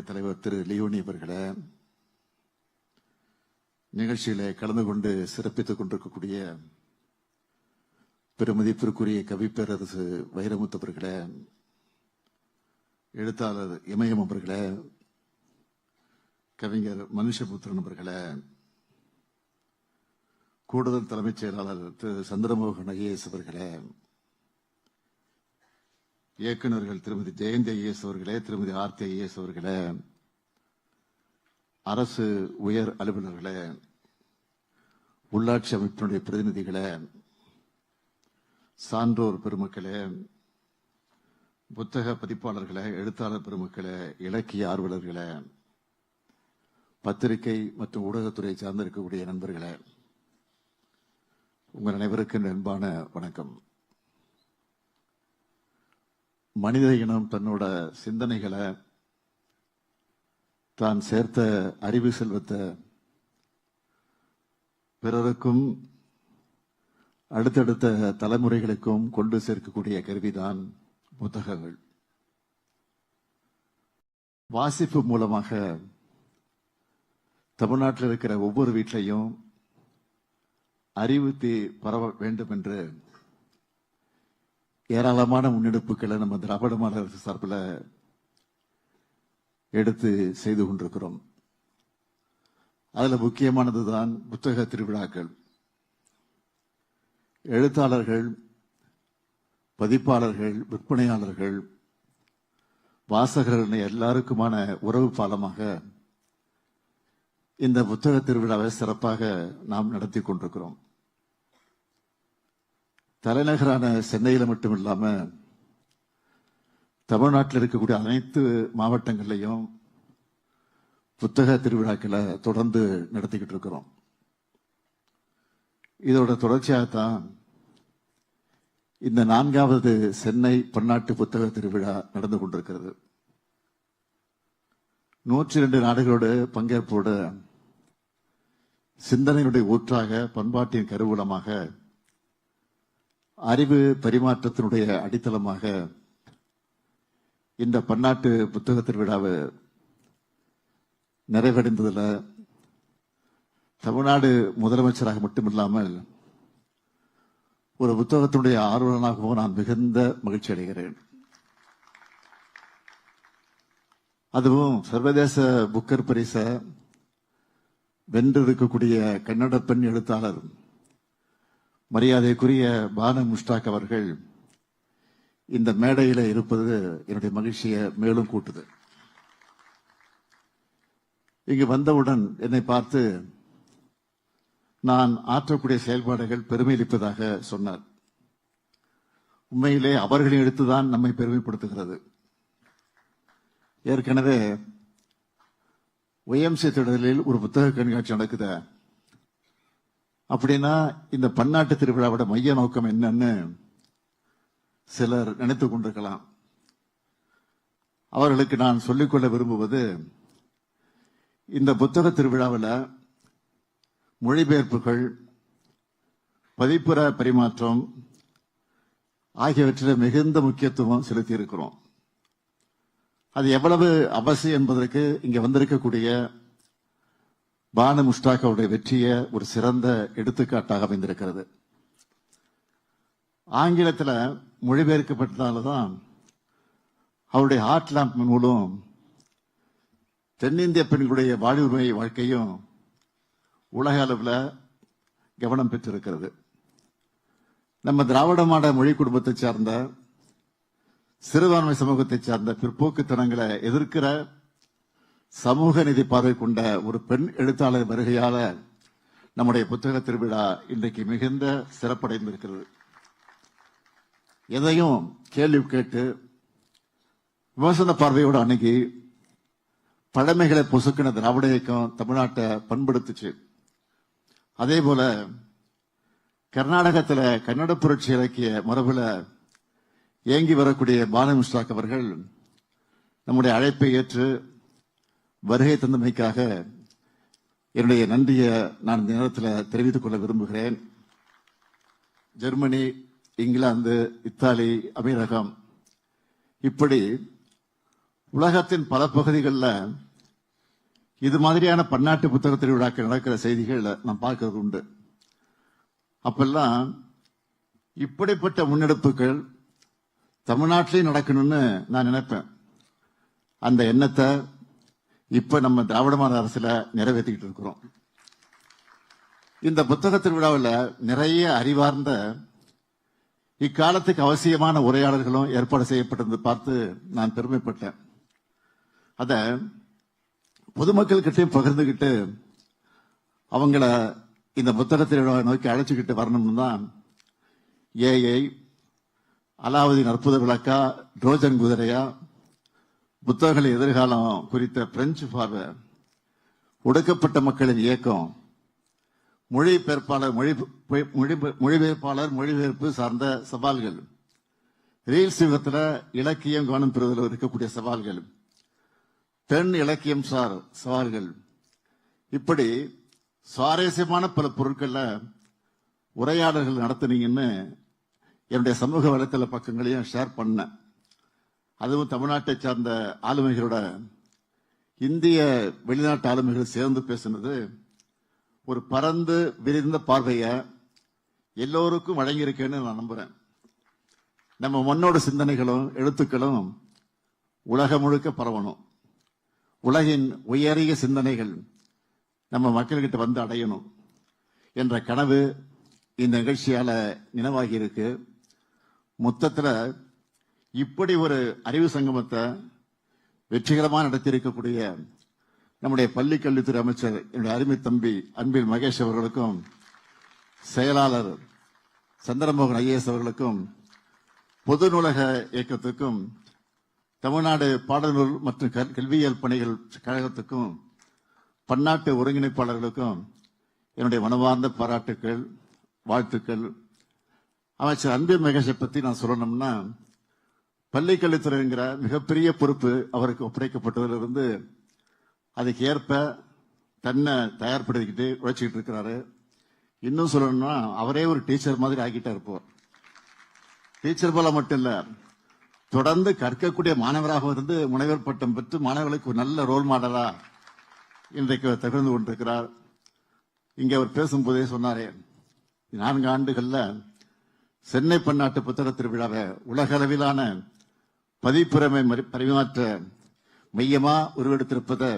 தலைவர் திரு லியோனி அவர்களே, நிகழ்ச்சியில கலந்து கொண்டு சிறப்பித்துக் கொண்டிருக்கக்கூடிய பெருமதிப்பிற்குரிய கவிப்பேரரசு வைரமுத்து அவர்களே, எழுத்தாளர் இமயம் அவர்களே, கவிஞர் மனுஷபுத்திரன் அவர்களே, கூடுதல் தலைமைச் செயலாளர் திரு சந்திரமோகன் ஐஏஎஸ் அவர்களே, இயக்குநர்கள் திருமதி ஜெயந்தி ஐஏஎஸ் அவர்களே, திருமதி ஆர்த்தி ஐஏஎஸ் அவர்களே, அரசு உயர் அலுவலர்களே, உள்ளாட்சி அமைப்பினுடைய பிரதிநிதிகளே, சான்றோர் பெருமக்களே, புத்தக பதிப்பாளர்களே, எழுத்தாளர் பெருமக்களே, இலக்கிய ஆர்வலர்களே, பத்திரிகை மற்றும் ஊடகத்துறை சார்ந்திருக்கக்கூடிய நண்பர்களே, உங்கள் அனைவருக்கும் அன்பான வணக்கம். மனித இனம் தன்னோட சிந்தனைகளை, தான் சேர்த்த அறிவு செல்வத்தை பிறருக்கும் அடுத்தடுத்த தலைமுறைகளுக்கும் கொண்டு சேர்க்கக்கூடிய கருவிதான் புத்தகங்கள். வாசிப்பு மூலமாக தமிழ்நாட்டில் இருக்கிற ஒவ்வொரு வீட்டிலையும் அறிவு தீ பரவ வேண்டும் என்று ஏராளமான முன்னெடுப்புகளை நம்ம திராவிட மாடல் அரசு சார்பில் எடுத்து செய்து கொண்டிருக்கிறோம். அதுல முக்கியமானதுதான் புத்தக திருவிழாக்கள். எழுத்தாளர்கள், பதிப்பாளர்கள், விற்பனையாளர்கள், வாசகர்கள் எல்லாருக்குமான உறவு பாலமாக இந்த புத்தக திருவிழாவை சிறப்பாக நாம் நடத்தி கொண்டிருக்கிறோம். தலைநகரான சென்னையில் மட்டும் இல்லாம தமிழ்நாட்டில் இருக்கக்கூடிய அனைத்து மாவட்டங்கள்லையும் புத்தக திருவிழாக்களை தொடர்ந்து நடத்திக்கிட்டு இருக்கிறோம். இதோட தொடர்ச்சியாகத்தான் இந்த 4வது சென்னை பன்னாட்டு புத்தக திருவிழா நடந்து கொண்டிருக்கிறது. 102 நாடுகளோடு பங்கேற்போடு சிந்தனையினுடைய ஊற்றாக, பண்பாட்டின் கருவூலமாக, அறிவு பரிமாற்றத்தினுடைய அடித்தளமாக இந்த பன்னாட்டு புத்தக திருவிழாவை நிறைவடைந்ததில் தமிழ்நாடு முதலமைச்சராக மட்டுமில்லாமல் ஒரு புத்தகத்தினுடைய ஆர்வலனாகவும் நான் மிகுந்த மகிழ்ச்சி அடைகிறேன். அதுவும் சர்வதேச புக்கர் பரிசை வென்றிருக்கக்கூடிய கன்னட பெண் எழுத்தாளர் மரியாதைக்குரிய பானு முஷ்டாக் அவர்கள் இந்த மேடையில இருப்பது என்னுடைய மகிழ்ச்சியை மேலும் கூட்டுது. இங்கு வந்தவுடன் என்னை பார்த்து நான் ஆற்றக்கூடிய செயல்பாடுகள் பெருமையளிப்பதாக சொன்னார். உண்மையிலே அவர்களின் எழுத்துதான் நம்மை பெருமைப்படுத்துகிறது. ஏற்கனவே ஒய்எம்சி திடலில் ஒரு புத்தக கண்காட்சி நடக்குது. அப்படின்னா இந்த பன்னாட்டு திருவிழாவோட மைய நோக்கம் என்னன்னு சிலர் நினைத்துக் கொண்டிருக்கலாம். அவர்களுக்கு நான் சொல்லிக்கொள்ள விரும்புவது, இந்த புத்தக திருவிழாவில் மொழிபெயர்ப்புகள், பதிப்புற பரிமாற்றம் ஆகியவற்றில் மிகுந்த முக்கியத்துவம் செலுத்தி இருக்கிறோம். அது எவ்வளவு அவசியம் என்பதற்கு இங்க வந்திருக்கக்கூடிய பானு முஷ்டாக் அவருடைய வெற்றியை ஒரு சிறந்த எடுத்துக்காட்டாக அமைந்திருக்கிறது. ஆங்கிலத்தில் மொழிபெயர்க்கப்பட்டதால்தான் அவருடைய ஹார்ட் லேம்ப் மூலம் தென்னிந்திய பெண்களுடைய வாழ்வுரிமை வாழ்க்கையும் உலக அளவில் கவனம் பெற்றிருக்கிறது. நம்ம திராவிட மாடல் மொழி குடும்பத்தை சார்ந்த, சிறுபான்மை சமூகத்தை சார்ந்த பிற்போக்குத்தனங்களை எதிர்க்கிற சமூக நீதி பார்வை கொண்ட ஒரு பெண் எழுத்தாளர் வருகையால நம்முடைய புத்தக திருவிழா இன்றைக்கு மிகுந்த சிறப்படைந்திருக்கிறது. எதையும் கேள்வி கேட்டு விமர்சன பார்வையோடு அணுகி பழமைகளை பொசுக்கின திராவிட இயக்கம் தமிழ்நாட்டை பண்படுத்துச்சு. அதே போல கர்நாடகத்தில் கன்னட புரட்சி இலக்கிய மரபுல இயங்கி வரக்கூடிய பானு முஷ்டாக் அவர்கள் நம்முடைய அழைப்பை ஏற்று வருகை தந்தமைக்காக என்னுடைய நன்றியை நான் இந்த நேரத்தில் தெரிவித்துக் கொள்ள விரும்புகிறேன். ஜெர்மனி, இங்கிலாந்து, இத்தாலி, அமீரகம் இப்படி உலகத்தின் பல பகுதிகளில் இது மாதிரியான பன்னாட்டு புத்தக திருவிழாக்கள் நடக்கிற செய்திகள் நாம் பார்க்கறது உண்டு. அப்பெல்லாம் இப்படிப்பட்ட முன்னெடுப்புகள் தமிழ்நாட்டிலையும் நடக்கணும்னு நான் நினைப்பேன். அந்த எண்ணத்தை இப்ப நம்ம திராவிட மாடல் அரசுல நிறைவேற்றிக்கிட்டு இருக்கிறோம். இந்த புத்தக திருவிழாவில் நிறைய அறிவார்ந்த இக்காலத்துக்கு அவசியமான உரையாடல்களும் ஏற்பாடு செய்யப்பட்டது பார்த்து நான் பெருமைப்பட்டேன். அத பொதுமக்கள் கிட்டையும் பகிர்ந்துகிட்டு அவங்கள இந்த புத்தக திருவிழாவை நோக்கி அழைச்சுக்கிட்டு வரணும்னு தான் ஏஐ, அலாவுதீன் அற்புத விளக்கா, ட்ரோஜன் குதிரையா, புத்தகங்களின் எதிர்காலம் குறித்த பிரெஞ்சு பார்வை, ஒடுக்கப்பட்ட மக்களின் இயக்கம், மொழிபெயர்ப்பு சார்ந்த சவால்கள், ரீல்ஸ் யுகத்தில் இலக்கியம் கவனம் பெறுவதில் இருக்கக்கூடிய சவால்கள், பெண் இலக்கியம் சார் சவால்கள், இப்படி சுவாரஸ்யமான பல பொருட்கள்ல உரையாடல்கள் நடத்துனீங்கன்னு என்னுடைய சமூக வலைத்தள பக்கங்களையும் ஷேர் பண்ணேன். அதுவும் தமிழ்நாட்டை சார்ந்த ஆளுமைகளோட இந்திய வெளிநாட்டு ஆளுமைகள் சேர்ந்து பேசினது ஒரு பரந்து விரிந்த பார்வைய எல்லோருக்கும் வழங்கியிருக்கேன்னு நான் நம்புறேன். நம்ம மண்ணோட சிந்தனைகளும் எழுத்துக்களும் உலகம் முழுக்க பரவணும். உலகின் உயரிய சிந்தனைகள் நம்ம மக்கள்கிட்ட வந்து அடையணும் என்ற கனவு இந்த நிகழ்ச்சியால நினைவாகி இருக்கு. மொத்தத்துல இப்படி ஒரு அறிவு சங்கமத்தை வெற்றிகரமாக நடத்தியிருக்கக்கூடிய நம்முடைய பள்ளி கல்வித்துறை அமைச்சர் என்னுடைய அருமை தம்பி அன்பில் மகேஷ் அவர்களுக்கும், செயலாளர் சந்திரமோகன் ஐஏஎஸ் அவர்களுக்கும், பொது நூலக இயக்கத்துக்கும், தமிழ்நாடு பாடநூல் மற்றும் கல்வியியல் பணிகள் கழகத்துக்கும், பன்னாட்டு ஒருங்கிணைப்பாளர்களுக்கும் என்னுடைய மனமார்ந்த பாராட்டுக்கள், வாழ்த்துக்கள். அமைச்சர் அன்பில் மகேஷை பத்தி நான் சொல்லணும்னா, பள்ளி கல்வித்துறைங்கிற மிகப்பெரிய பொறுப்பு அவருக்கு ஒப்படைக்கப்பட்டதிலிருந்து அதுக்கு ஏற்ப தன்னை தயார்படுத்திக்கிட்டு உழைச்சிக்கிட்டு இருக்கிறாரு. இன்னும் சொல்லணும்னா அவரே ஒரு டீச்சர் மாதிரி ஆகிட்டா இருப்போம். டீச்சர் போல மட்டும் இல்ல, தொடர்ந்து கற்கக்கூடிய மாணவராக இருந்து முனைவர் பட்டம் பெற்று மாணவர்களுக்கு ஒரு நல்ல ரோல் மாடலா இன்றைக்கு தகர்ந்து கொண்டிருக்கிறார். இங்க அவர் பேசும்போதே சொன்னாரே, 4 ஆண்டுகள்ல சென்னை பன்னாட்டு புத்தக திருவிழாவை உலக அளவிலான பதிப்புரிமை பரிமாற்ற மையமா உருவெடுத்திருப்பதை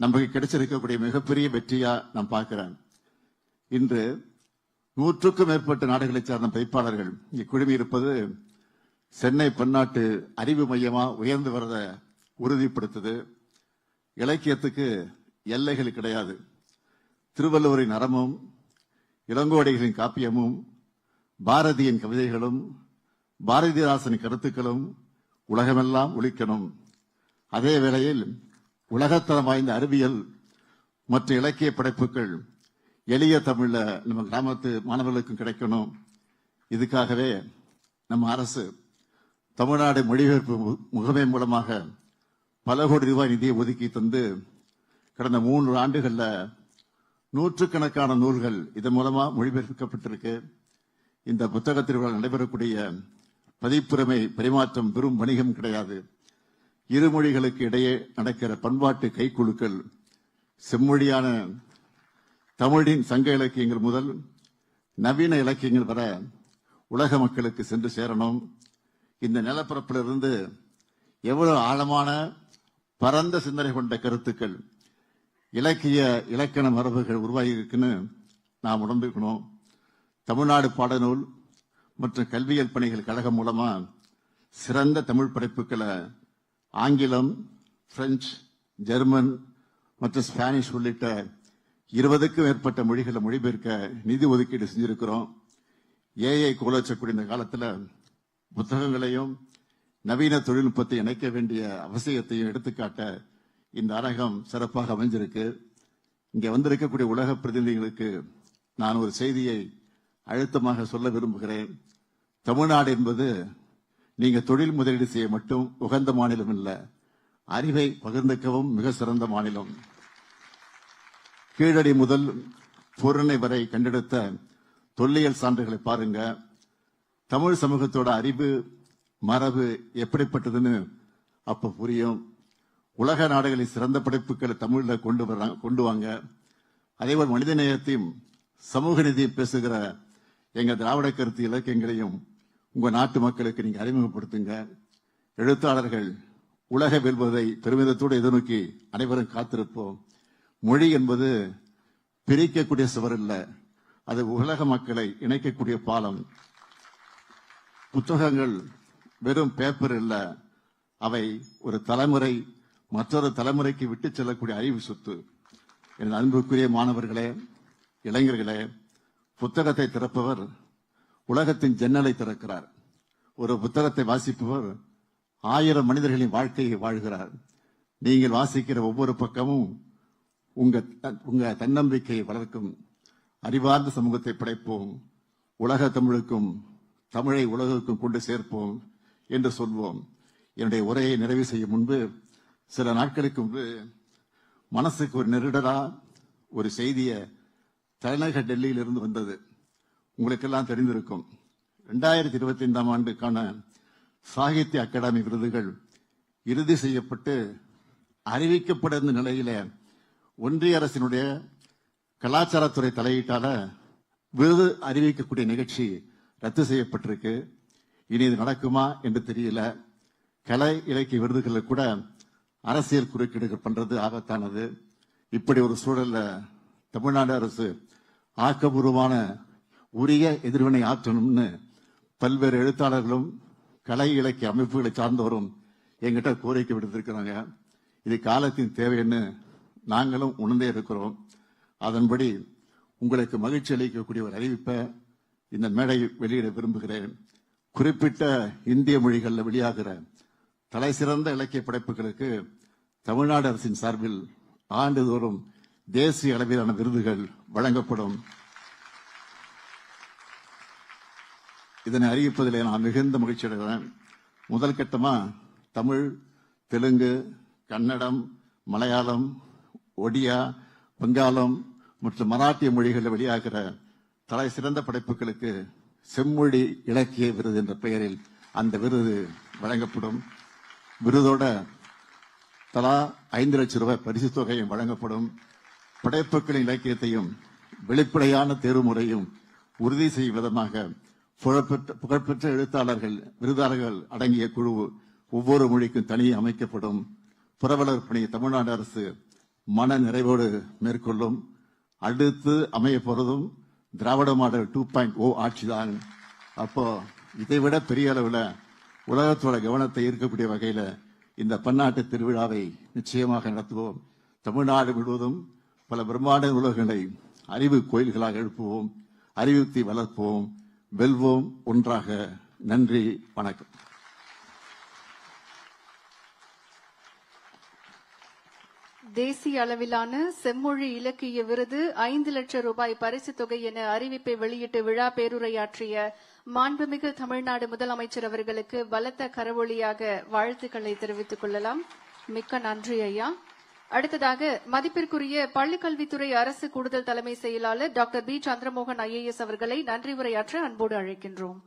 நமக்கு கிடைச்சிருக்கக்கூடிய மிகப்பெரிய வெற்றியா நான் பார்க்கிறேன். இன்று 100க்கும் மேற்பட்ட நாடுகளை சார்ந்த பதிப்பாளர்கள் இங்கே குழுமி இருப்பது சென்னை பன்னாட்டு அறிவு மையமா உயர்ந்து வரத உறுதிப்படுத்துது. இலக்கியத்துக்கு எல்லைகள் கிடையாது. திருவள்ளுவரின் அறமும், இளங்கோடிகளின் காப்பியமும், பாரதியின் கவிதைகளும், பாரதிதாசனின் கருத்துக்களும் உலகமெல்லாம் ஒலிக்கணும். அதே வேளையில் உலகத்தரம் வாய்ந்த அறிவியல் மற்றும் இலக்கிய படைப்புகள் எளிய தமிழ்ல நம்ம கிராமத்து மாணவர்களுக்கும் கிடைக்கணும். இதுக்காகவே நம்ம அரசு தமிழ்நாடு மொழிபெயர்ப்பு முகமை மூலமாக பல கோடி ரூபாய் நிதியை ஒதுக்கி தந்து கடந்த 3 ஆண்டுகள்ல 100கணக்கான நூல்கள் இதன் மூலமா மொழிபெயர்க்கப்பட்டிருக்கு. இந்த புத்தக திருவிழா நடைபெறக்கூடிய பதிப்புரிமை பரிமாற்றம் வெறும் வணிகம் கிடையாது. இரு மொழிகளுக்கு இடையே நடக்கிற பண்பாட்டு கைக்குழுக்கள் செம்மொழியான தமிழின் சங்க இலக்கியங்கள் முதல் நவீன இலக்கியங்கள் வர உலக மக்களுக்கு சென்று சேரணும். இந்த நிலப்பரப்பிலிருந்து எவ்வளவு ஆழமான பரந்த சிந்தனை கொண்ட கருத்துக்கள், இலக்கிய இலக்கண மரபுகள் உருவாகி இருக்குன்னு நாம் உணர்ந்துக்கணும். தமிழ்நாடு பாடநூல் மற்றும் கல்வியியல் பணிகள் கழகம் மூலமா சிறந்த தமிழ் படைப்புகளை ஆங்கிலம், பிரெஞ்சு, ஜெர்மன் மற்றும் ஸ்பானிஷ் உள்ளிட்ட 20க்கும் மேற்பட்ட மொழிகளை மொழிபெயர்க்க நிதி ஒதுக்கீடு செஞ்சிருக்கிறோம். ஏஐ கோலச்சக்கூடிய இந்த காலத்துல புத்தகங்களையும் நவீன தொழில்நுட்பத்தை இணைக்க வேண்டிய அவசியத்தையும் எடுத்துக்காட்ட இந்த அரங்கம் சிறப்பாக அமைஞ்சிருக்கு. இங்க வந்திருக்கக்கூடிய உலக பிரதிநிதிகளுக்கு நான் ஒரு செய்தியை அழுத்தமாக சொல்ல விரும்புகிறேன். தமிழ்நாடு என்பது நீங்க தொழில் முதலீடு செய்ய மட்டும் உகந்த மாநிலம் இல்ல, அறிவை பகிர்ந்துக்கவும் மிக சிறந்த மாநிலம். கீழடி முதல் பூரணை வரை கண்டெடுத்த தொல்லியல் சான்றுகளை பாருங்க. தமிழ் சமூகத்தோட அறிவு மரபு எப்படிப்பட்டதுன்னு அப்ப புரியும். உலக நாடுகளில் சிறந்த படைப்புகளை தமிழ்ல கொண்டு வாங்க. அதேபோல் மனித நேயத்தையும் சமூக நீதியை பேசுகிற எங்க திராவிட கருத்து இலக்கியங்களையும் உங்க நாட்டு மக்களுக்கு நீங்க அறிமுகப்படுத்துங்க. எழுத்தாளர்கள் உலக வெல்வதை பெருமிதத்தோடு எதிர்நோக்கி அனைவரும் காத்திருப்போம். மொழி என்பது பிரிக்கக்கூடிய சுவர் இல்ல, அது உலக மக்களை இணைக்கக்கூடிய பாலம். புத்தகங்கள் வெறும் பேப்பர் இல்ல, அவை ஒரு தலைமுறை மற்றொரு தலைமுறைக்கு விட்டு செல்லக்கூடிய அறிவு சொத்து. என் அன்புக்குரிய மாணவர்களே, இளைஞர்களே, புத்தகத்தை திறப்பவர் உலகத்தின் ஜன்னலை திறக்கிறார். ஒரு புத்தகத்தை வாசிப்பவர் 1000 மனிதர்களின் வாழ்க்கையை வாழ்கிறார். நீங்கள் வாசிக்கிற ஒவ்வொரு பக்கமும் உங்க தன்னம்பிக்கையை வளர்க்கும். அறிவார்ந்த சமூகத்தை படைப்போம். உலக தமிழுக்கும் தமிழை உலகுக்கும் கொண்டு சேர்ப்போம் என்று சொல்வோம். என்னுடைய உரையை நிறைவு செய்யும் முன்பு, சில நாட்களுக்கு முன்பு மனசுக்கு ஒரு நெருடலா ஒரு செய்திய தலைநகர் டெல்லியில் இருந்து வந்தது. உங்களுக்கெல்லாம் தெரிந்திருக்கும். 2025ஆம் ஆண்டுக்கான சாகித்ய அகாடமி விருதுகள் இறுதி செய்யப்பட்டு அறிவிக்கப்பட்ட நிலையில ஒன்றிய அரசினுடைய கலாச்சாரத்துறை தலையீட்டால விருது அறிவிக்கக்கூடிய நிகழ்ச்சி ரத்து செய்யப்பட்டிருக்கு. இனி இது நடக்குமா என்று தெரியல. கலை இலக்கிய விருதுகளில் கூட அரசியல் குறுக்கீடுகள் பண்றது ஆபத்தானது. இப்படி ஒரு சூழல்ல தமிழ்நாடு அரசு ஆக்கப்பூர்வமான உரிய எதிர்வினை ஆற்றணும்னு பல்வேறு எழுத்தாளர்களும் கலை இலக்கிய அமைப்புகளை சார்ந்தவரும் எங்கிட்ட கோரிக்கை விடுத்திருக்கிறாங்க. இது காலத்தின் தேவைன்னு நாங்களும் உணர்ந்தே இருக்கிறோம். அதன்படி உங்களுக்கு மகிழ்ச்சி அளிக்கக்கூடிய ஒரு அறிவிப்பை இந்த மேடை வெளியிட விரும்புகிறேன். குறிப்பிட்ட இந்திய மொழிகளில் வெளியாகிற தலை சிறந்த இலக்கிய படைப்புகளுக்கு தமிழ்நாடு அரசின் சார்பில் ஆண்டுதோறும் தேசிய அளவிலான விருதுகள் வழங்கப்படும். இதனை அறிவிப்பதில் நான் மிகுந்த மகிழ்ச்சி அடைகிறேன். முதல் கட்டமா தமிழ், தெலுங்கு, கன்னடம், மலையாளம், ஒடியா, வங்காளம் மற்றும் மராட்டிய மொழிகளில் வெளியாகிற தலை சிறந்த படைப்புகளுக்கு செம்மொழி இலக்கிய விருது என்ற பெயரில் அந்த விருது வழங்கப்படும். விருதோட தலா 5 லட்சம் ரூபாய் பரிசு தொகையும் வழங்கப்படும். படைப்புகளின் இலக்கியத்தையும் வெளிப்படையான தேர்வு முறையும் உறுதி செய்யும் விதமாக புகழ்பெற்ற எழுத்தாளர்கள், விருதாளர்கள் அடங்கிய குழு ஒவ்வொரு மொழிக்கும் தனியே அமைக்கப்படும். புரவலர் பணி தமிழ்நாடு அரசு மன நிறைவோடு மேற்கொள்ளும். அடுத்து அமைய போறதும் திராவிட மாடல் 2.0 ஆட்சிதான். அப்போ இதைவிட பெரிய அளவில் உலகத்தோட கவனத்தை ஈர்க்கக்கூடிய வகையில இந்த பன்னாட்டு திருவிழாவை நிச்சயமாக நடத்துவோம். தமிழ்நாடு முழுவதும் பல பிரம்மாண்ட நூலகங்களை அறிவு கோயில்களாக எழுப்புவோம். அறிவுத்தை வளர்ப்போம். வெல்வோம் ஒன்றாக. நன்றி, வணக்கம். தேசிய அளவிலான செம்மொழி இலக்கிய விருது 5 லட்சம் ரூபாய் பரிசு தொகை என அறிவிப்பை வெளியிட்டு விழா பேருரையாற்றிய மாண்புமிகு தமிழ்நாடு முதலமைச்சர் அவர்களுக்கு பலத்த கரவொலியாக வாழ்த்துக்களை தெரிவித்துக் கொள்ளலாம். மிக்க நன்றி ஐயா. அடுத்ததாக மதிப்பிற்குரிய பள்ளிக்கல்வித்துறை அரசு கூடுதல் தலைமை செயலாளர் டாக்டர் பி சந்திரமோகன் IAS அவர்களை நன்றி உரையாற்ற அன்போடு அழைக்கின்றோம்.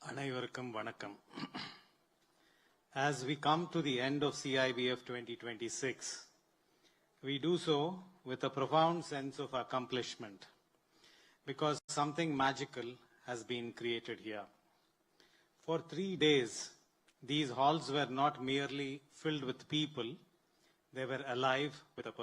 அனைவருக்கும் வணக்கம். As we come to the end of CIBF 2026, we do so with a profound sense of accomplishment because something magical has been created here. For 3 days, these halls were not merely filled with people, they were alive with a purpose.